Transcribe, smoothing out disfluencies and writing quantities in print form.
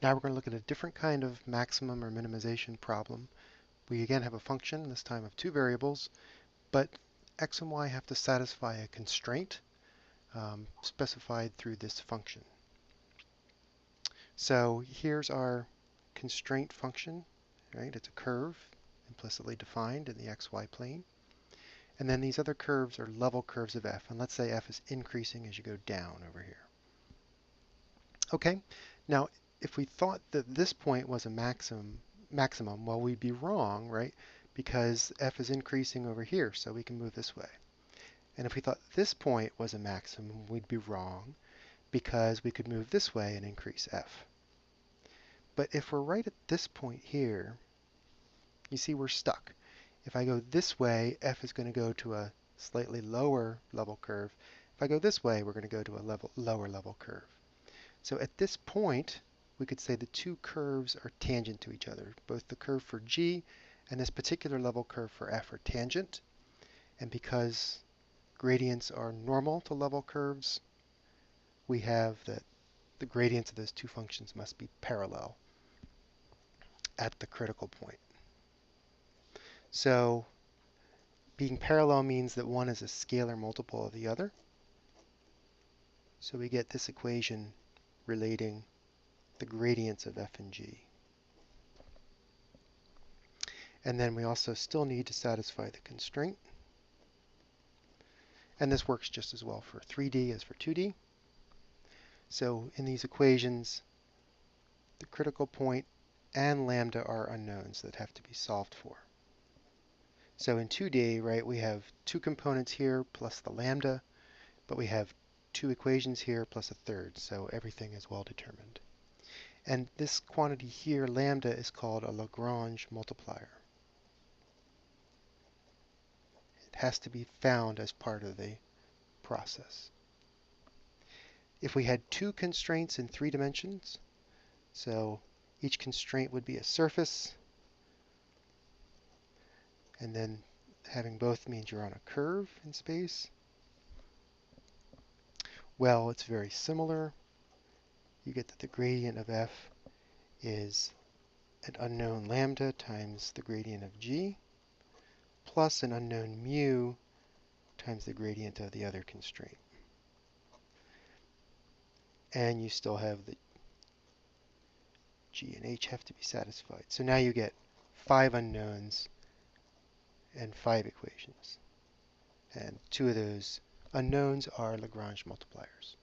Now we're going to look at a different kind of maximum or minimization problem. We again have a function, this time of two variables, but x and y have to satisfy a constraint specified through this function. So here's our constraint function, right? It's a curve implicitly defined in the xy plane. And then these other curves are level curves of f. And let's say f is increasing as you go down over here. Okay, now if we thought that this point was a maximum, well, we'd be wrong, right? Because f is increasing over here, so we can move this way. And if we thought this point was a maximum, we'd be wrong, because we could move this way and increase f. But if we're right at this point here, you see we're stuck. If I go this way, f is going to go to a slightly lower level curve. If I go this way, we're going to go to a lower level curve. So at this point, we could say the two curves are tangent to each other. Both the curve for g and this particular level curve for f are tangent. And because gradients are normal to level curves, we have that the gradients of those two functions must be parallel at the critical point. So being parallel means that one is a scalar multiple of the other. So we get this equation relating the gradients of f and g. And then we also still need to satisfy the constraint. And this works just as well for 3D as for 2D. So in these equations, the critical point and lambda are unknowns that have to be solved for. So in 2D, right, we have two components here plus the lambda, but we have two equations here plus a third, so everything is well determined. And this quantity here, lambda, is called a Lagrange multiplier. It has to be found as part of the process. If we had two constraints in 3 dimensions, so each constraint would be a surface, and then having both means you're on a curve in space. Well, it's very similar. You get that the gradient of f is an unknown lambda times the gradient of g plus an unknown mu times the gradient of the other constraint. And you still have the g and h have to be satisfied. So now you get 5 unknowns and 5 equations. And 2 of those unknowns are Lagrange multipliers.